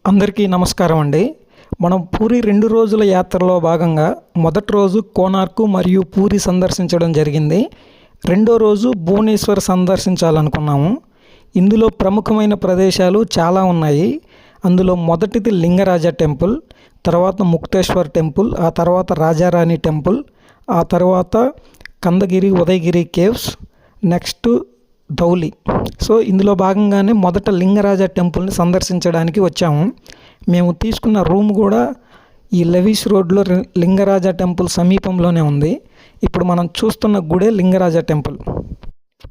అందరికీ నమస్కారం అండి. మనం పూరి 2 రోజుల యాత్రలో భాగంగా మొదటి రోజు కోనార్క్ మరియు పూరి సందర్శించడం జరిగింది. రెండో రోజు భువనేశ్వర్ సందర్శించాలనుకున్నాము. ఇందులో ప్రముఖమైన ప్రదేశాలు చాలా ఉన్నాయి. అందులో మొదటిది లింగరాజ టెంపుల్, తర్వాత ముక్తేశ్వర్ టెంపుల్, ఆ తర్వాత రాజారాణి టెంపుల్, ఆ తర్వాత Khandagiri Udayagiri caves, next Dhauli. So ఇందులో భాగంగానే మొదట లింగరాజ టెంపుల్ని సందర్శించడానికి వచ్చాము. మేము తీసుకున్న రూమ్ కూడా ఈ లెవిస్ రోడ్లో లింగరాజ టెంపుల్ సమీపంలోనే ఉంది. ఇప్పుడు మనం చూస్తున్న గుడే లింగరాజ టెంపుల్.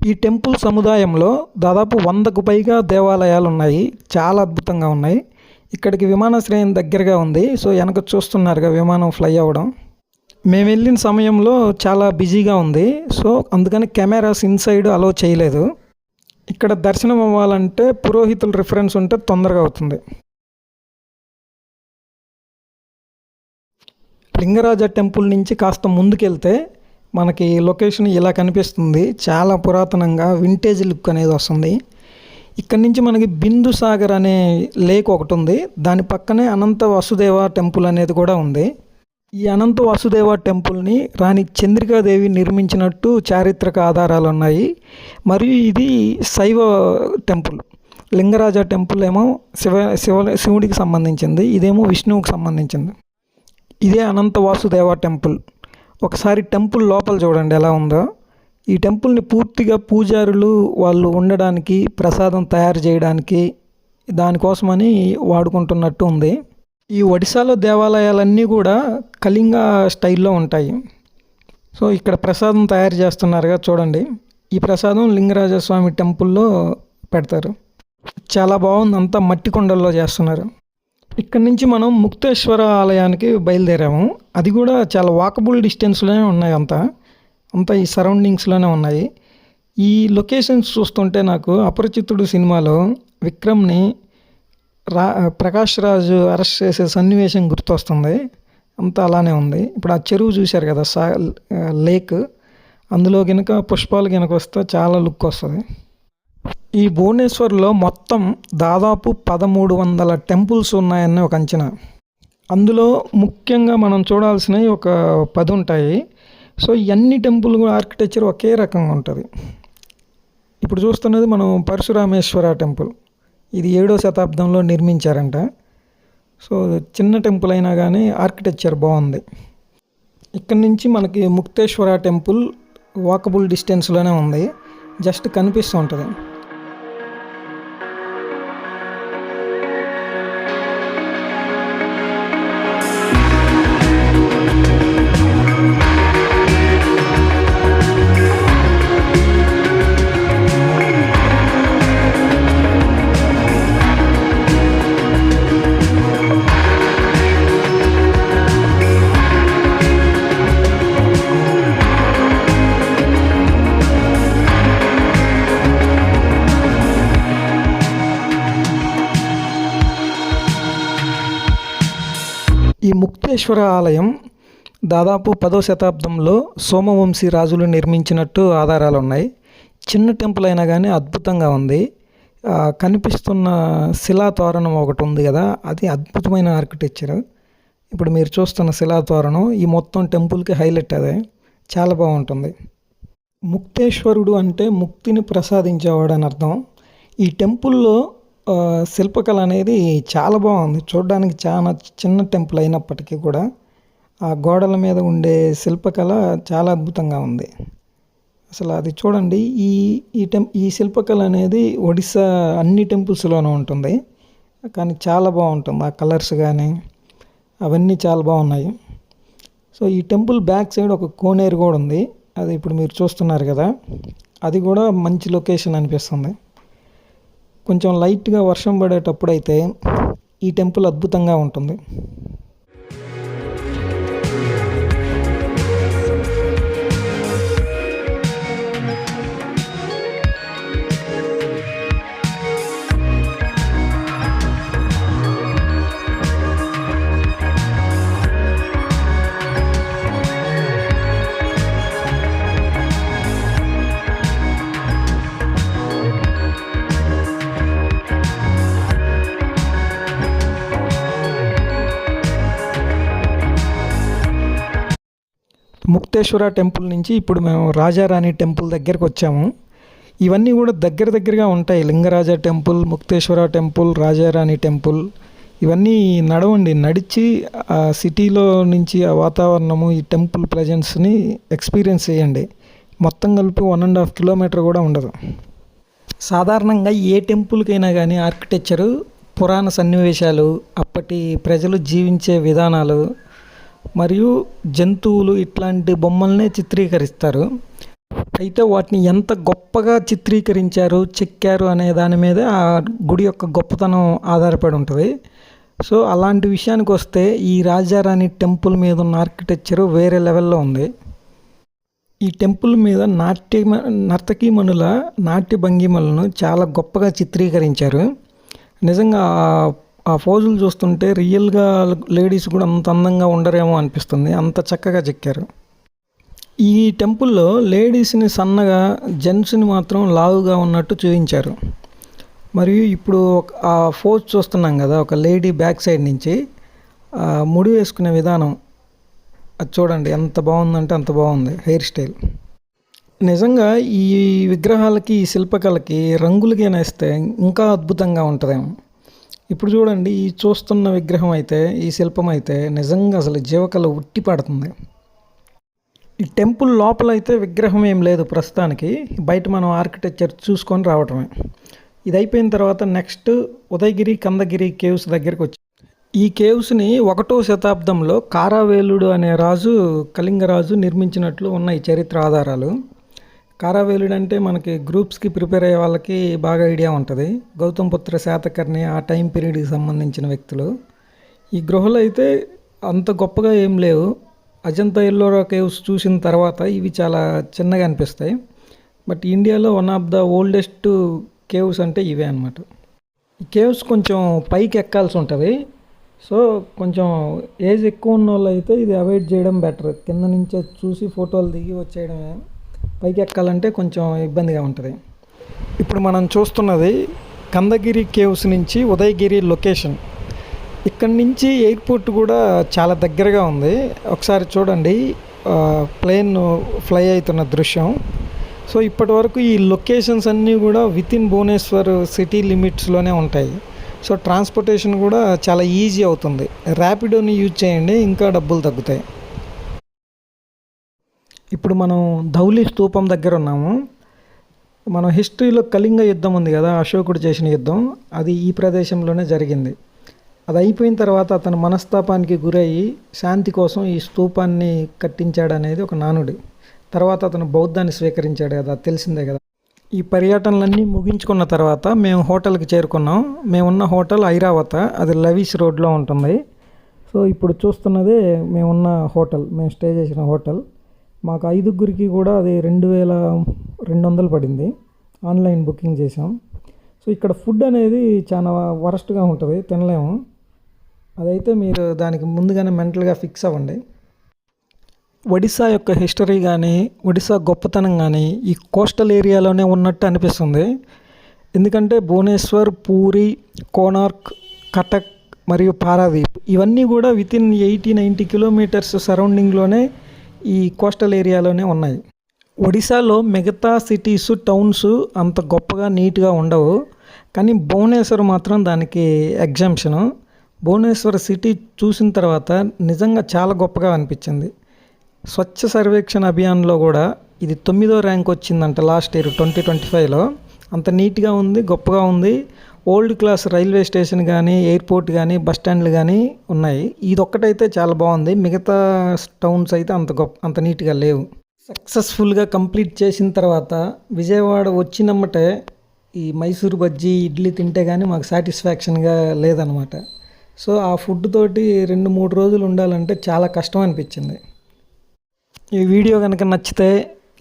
ఈ టెంపుల్ సముదాయంలో దాదాపు 100కు పైగా దేవాలయాలు ఉన్నాయి. చాలా అద్భుతంగా ఉన్నాయి. ఇక్కడికి విమానాశ్రయం దగ్గరగా ఉంది. సో వెనక చూస్తున్నారుగా విమానం ఫ్లై అవ్వడం. మేము వెళ్ళిన సమయంలో చాలా బిజీగా ఉంది. సో అందుకని కెమెరాస్ ఇన్సైడ్ అలో చేయలేదు. ఇక్కడ దర్శనం అవ్వాలంటే పురోహితుల రిఫరెన్స్ ఉంటే తొందరగా అవుతుంది. లింగరాజ టెంపుల్ నుంచి కాస్త ముందుకెళ్తే మనకి లొకేషన్ ఇలా కనిపిస్తుంది. చాలా పురాతనంగా వింటేజ్ లుక్ అనేది వస్తుంది. ఇక్కడ నుంచి మనకి బిందు సాగర్ అనే లేక్ ఒకటి ఉంది. దాని పక్కనే అనంత వసుదేవ టెంపుల్ అనేది కూడా ఉంది. ఈ అనంత వసుదేవ టెంపుల్ని రాణి చంద్రికాదేవి నిర్మించినట్టు చారిత్రక ఆధారాలు ఉన్నాయి. మరియు ఇది శైవ టెంపుల్. లింగరాజ టెంపుల్ ఏమో శివుడికి సంబంధించింది, ఇదేమో విష్ణువుకి సంబంధించింది. ఇదే అనంత వాసుదేవ టెంపుల్. ఒకసారి టెంపుల్ లోపల చూడండి ఎలా ఉందో. ఈ టెంపుల్ని పూర్తిగా పూజారులు వాళ్ళు ఉండడానికి, ప్రసాదం తయారు చేయడానికి, దానికోసమని వాడుకుంటున్నట్టు ఉంది. ఈ ఒడిశాలో దేవాలయాలన్నీ కూడా కళింగ స్టైల్లో ఉంటాయి. సో ఇక్కడ ప్రసాదం తయారు చేస్తున్నారుగా చూడండి. ఈ ప్రసాదం లింగరాజస్వామి టెంపుల్లో పెడతారు. చాలా బాగుంది. అంతా మట్టి కొండల్లో చేస్తున్నారు. ఇక్కడ నుంచి మనం ముక్తేశ్వర ఆలయానికి బయలుదేరాము. అది కూడా చాలా వాకబుల్ డిస్టెన్స్లోనే ఉన్నాయి. అంతా ఈ సరౌండింగ్స్లోనే ఉన్నాయి. ఈ లొకేషన్స్ చూస్తుంటే నాకు అపరిచితుడు సినిమాలో విక్రమ్ని ప్రకాష్ రాజు అరెస్ట్ చేసే సన్నివేశం గుర్తొస్తుంది. అంతా అలానే ఉంది. ఇప్పుడు ఆ చెరువు చూశారు కదా, లేక్, అందులో కనుక పుష్పాలు కనుక వస్తే చాలా లుక్ వస్తుంది. ఈ భువనేశ్వర్లో మొత్తం దాదాపు 1300 టెంపుల్స్ ఉన్నాయని ఒక అంచనా. అందులో ముఖ్యంగా మనం చూడాల్సినవి ఒక 10 ఉంటాయి. సో ఇవన్నీ టెంపుల్ ఆర్కిటెక్చర్ ఒకే రకంగా ఉంటుంది. ఇప్పుడు చూస్తున్నది మనం పరశురామేశ్వర టెంపుల్. ఇది 7వ శతాబ్దంలో నిర్మించారంట. సో చిన్న టెంపుల్ అయినా కానీ ఆర్కిటెక్చర్ బాగుంది. ఇక్కడ నుంచి మనకి ముక్తేశ్వర టెంపుల్ వాకబుల్ డిస్టెన్స్లోనే ఉంది. జస్ట్ కనిపిస్తూ ఉంటుంది. ఈ ముక్తేశ్వర ఆలయం దాదాపు 10వ శతాబ్దంలో సోమవంశీ రాజులు నిర్మించినట్టు ఆధారాలు ఉన్నాయి. చిన్న టెంపుల్ అయినా కానీ అద్భుతంగా ఉంది. కనిపిస్తున్న శిలాతోరణం ఒకటి ఉంది కదా, అది అద్భుతమైన ఆర్కిటెక్చర్. ఇప్పుడు మీరు చూస్తున్న శిలాతోరణం ఈ మొత్తం టెంపుల్కి హైలైట్. అదే చాలా బాగుంటుంది. ముక్తేశ్వరుడు అంటే ముక్తిని ప్రసాదించేవాడు అని అర్థం. ఈ టెంపుల్లో శిల్పకళ అనేది చాలా బాగుంది. చూడడానికి చాలా చిన్న టెంపుల్ అయినప్పటికీ కూడా ఆ గోడల మీద ఉండే శిల్పకళ చాలా అద్భుతంగా ఉంది. అసలు అది చూడండి. ఈ శిల్పకళ అనేది ఒడిశా అన్ని టెంపుల్స్లోనూ ఉంటుంది, కానీ చాలా బాగుంటుంది. ఆ కలర్స్ కానీ అవన్నీ చాలా బాగున్నాయి. సో ఈ టెంపుల్ బ్యాక్ సైడ్ ఒక కోనేరు కూడా ఉంది. అది ఇప్పుడు మీరు చూస్తున్నారు కదా, అది కూడా మంచి లొకేషన్ అనిపిస్తుంది. కొంచెం లైట్గా వర్షం పడేటప్పుడు అయితే ఈ టెంపుల్ అద్భుతంగా ఉంటుంది. ముక్తేశ్వర టెంపుల్ నుంచి ఇప్పుడు మేము రాజారాణి టెంపుల్ దగ్గరికి వచ్చాము. ఇవన్నీ కూడా దగ్గరగా ఉంటాయి. Lingaraja temple, Mukteshwara temple, రాజారాణి temple ఇవన్నీ నడిచి ఆ సిటీలో నుంచి ఆ వాతావరణము, ఈ టెంపుల్ ప్రెజెన్స్ని ఎక్స్పీరియన్స్ చేయండి. మొత్తం కలిపి 1.5 కిలోమీటర్ కూడా ఉండదు. సాధారణంగా ఏ టెంపుల్కైనా కానీ ఆర్కిటెక్చరు, పురాణ సన్నివేశాలు, అప్పటి ప్రజలు జీవించే విధానాలు మరియు జంతువులు ఇట్లాంటి బొమ్మల్నే చిత్రీకరిస్తారు. అయితే వాటిని ఎంత గొప్పగా చిత్రీకరించారు, చెక్కారు అనే దాని మీద ఆ గుడి యొక్క గొప్పతనం ఆధారపడి ఉంటుంది. సో అలాంటి విషయానికి వస్తే ఈ రాజారాణి టెంపుల్ మీద ఉన్న ఆర్కిటెక్చరు వేరే లెవెల్లో ఉంది. ఈ టెంపుల్ మీద నర్తకీమణుల నాట్య భంగిమలను చాలా గొప్పగా చిత్రీకరించారు. నిజంగా ఆ ఫోజులు చూస్తుంటే రియల్గా లేడీస్ కూడా అంత అందంగా ఉండరేమో అనిపిస్తుంది, అంత చక్కగా చెక్కారు. ఈ టెంపుల్లో లేడీస్ని సన్నగా, జెంట్స్ని మాత్రం లావుగా ఉన్నట్టు చూపించారు. మరియు ఇప్పుడు ఆ ఫోజ్ చూస్తున్నాం కదా, ఒక లేడీ బ్యాక్ సైడ్ నుంచి ముడి వేసుకునే విధానం అది చూడండి ఎంత బాగుందంటే అంత బాగుంది. హెయిర్ స్టైల్ నిజంగా ఈ విగ్రహాలకి, ఈ శిల్పకళకి రంగులకి నేస్తే ఇంకా అద్భుతంగా ఉంటుందేమో. ఇప్పుడు చూడండి, ఈ చూస్తున్న విగ్రహం అయితే, ఈ శిల్పం అయితే నిజంగా అసలు జీవకళ ఉట్టి పడుతుంది. ఈ టెంపుల్ లోపల అయితే విగ్రహం ఏం లేదు ప్రస్తుతానికి, బయట మనం ఆర్కిటెక్చర్ చూసుకొని రావటమే. ఇది అయిపోయిన తర్వాత నెక్స్ట్ ఉదయగిరి, కందగిరి కేవ్స్ దగ్గరికి వచ్చి, ఈ కేవ్స్ని 1వ శతాబ్దంలో కారావేలుడు అనే రాజు, కళింగరాజు నిర్మించినట్లు ఉన్నాయి చరిత్ర ఆధారాలు. కారావేలుడు అంటే మనకి గ్రూప్స్కి ప్రిపేర్ అయ్యే వాళ్ళకి బాగా ఐడియా ఉంటుంది. గౌతమ్ పుత్ర శాతకర్ణి ఆ టైం పీరియడ్కి సంబంధించిన వ్యక్తులు. ఈ గృహలు అయితే అంత గొప్పగా ఏం లేవు. అజంతా ఎల్లోరా కేవ్స్ చూసిన తర్వాత ఇవి చాలా చిన్నగా అనిపిస్తాయి. బట్ ఇండియాలో one of the oldest caves అంటే ఇవే అన్నమాట. ఈ కేవ్స్ కొంచెం పైకి ఎక్కాల్సి ఉంటుంది. సో కొంచెం ఏజ్ ఎక్కువ ఉన్న వాళ్ళు అయితే ఇది అవాయిడ్ చేయడం బెటర్. కింద నుంచే చూసి ఫోటోలు దిగి వచ్చేయడమే. పైకి ఎక్కాలంటే కొంచెం ఇబ్బందిగా ఉంటుంది. ఇప్పుడు మనం చూస్తున్నది కందగిరి కేవ్స్ నుంచి ఉదయగిరి లొకేషన్. ఇక్కడి నుంచి ఎయిర్పోర్ట్ కూడా చాలా దగ్గరగా ఉంది. ఒకసారి చూడండి ప్లేన్ ఫ్లై అవుతున్న దృశ్యం. సో ఇప్పటి వరకు ఈ లొకేషన్స్ అన్నీ కూడా వితిన్ భువనేశ్వర్ సిటీ లిమిట్స్లోనే ఉంటాయి. సో ట్రాన్స్పోర్టేషన్ కూడా చాలా ఈజీ అవుతుంది. ర్యాపిడోని యూజ్ చేయండి, ఇంకా డబ్బులు తగ్గుతాయి. ఇప్పుడు మనం ధౌలి స్తూపం దగ్గర ఉన్నాము. మనం హిస్టరీలో కళింగ యుద్ధం ఉంది కదా, అశోకుడు చేసిన యుద్ధం, అది ఈ ప్రదేశంలోనే జరిగింది. అది అయిపోయిన తర్వాత అతను మనస్తాపానికి గురయ్యి శాంతి కోసం ఈ స్తూపాన్ని కట్టించాడు అనేది ఒక నానుడి. తర్వాత అతను బౌద్ధాన్ని స్వీకరించాడు కదా, తెలిసిందే కదా. ఈ పర్యటనలన్నీ ముగించుకున్న తర్వాత మేము హోటల్కి చేరుకున్నాం. మేమున్న హోటల్ ఐరావత, అది లవీస్ రోడ్లో ఉంటుంది. సో ఇప్పుడు చూస్తున్నదే మేమున్న హోటల్, మేము స్టే చేసిన హోటల్. మాకు 5గురికి కూడా అది 2200 పడింది. ఆన్లైన్ బుకింగ్ చేసాం. సో ఇక్కడ ఫుడ్ అనేది చాలా వరస్ట్గా ఉంటుంది, తినలేము. అదైతే మీరు దానికి ముందుగానే మెంటల్గా ఫిక్స్ అవ్వండి. ఒడిశా యొక్క హిస్టరీ కానీ, ఒడిశా గొప్పతనం కానీ ఈ కోస్టల్ ఏరియాలోనే ఉన్నట్టు అనిపిస్తుంది. ఎందుకంటే భువనేశ్వర్, పూరి, కోనార్క్, కటక్ మరియు పారాదీప్ ఇవన్నీ కూడా వితిన్ 80-90 కిలోమీటర్స్ సరౌండింగ్లోనే ఈ కోస్టల్ ఏరియాలోనే ఉన్నాయి. ఒడిశాలో మిగతా సిటీస్, టౌన్స్ అంత గొప్పగా నీట్గా ఉండవు, కానీ భువనేశ్వర్ మాత్రం దానికి ఎగ్జామ్షను. భువనేశ్వర్ సిటీ చూసిన తర్వాత నిజంగా చాలా గొప్పగా అనిపించింది. స్వచ్ఛ సర్వేక్షణ అభియాన్లో కూడా ఇది 9వ ర్యాంక్ వచ్చిందంట లాస్ట్ ఇయర్ 2025లో. అంత నీట్గా ఉంది, గొప్పగా ఉంది. ఓల్డ్ క్లాస్ రైల్వే స్టేషన్ కానీ, ఎయిర్పోర్ట్ కానీ, బస్ స్టాండ్లు కానీ ఉన్నాయి. ఇది ఒక్కటైతే చాలా బాగుంది. మిగతా టౌన్స్ అయితే అంత నీట్గా లేవు. సక్సెస్ఫుల్గా కంప్లీట్ చేసిన తర్వాత విజయవాడ వచ్చినమ్మటే ఈ మైసూర్ బజ్జీ, ఇడ్లీ తింటే కానీ మాకు సాటిస్ఫాక్షన్గా లేదనమాట. సో ఆ ఫుడ్ తోటి 2-3 రోజులు ఉండాలంటే చాలా కష్టం అనిపించింది. ఈ వీడియో కనుక నచ్చితే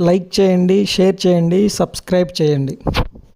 లైక్ చేయండి, షేర్ చేయండి, సబ్స్క్రైబ్ చేయండి.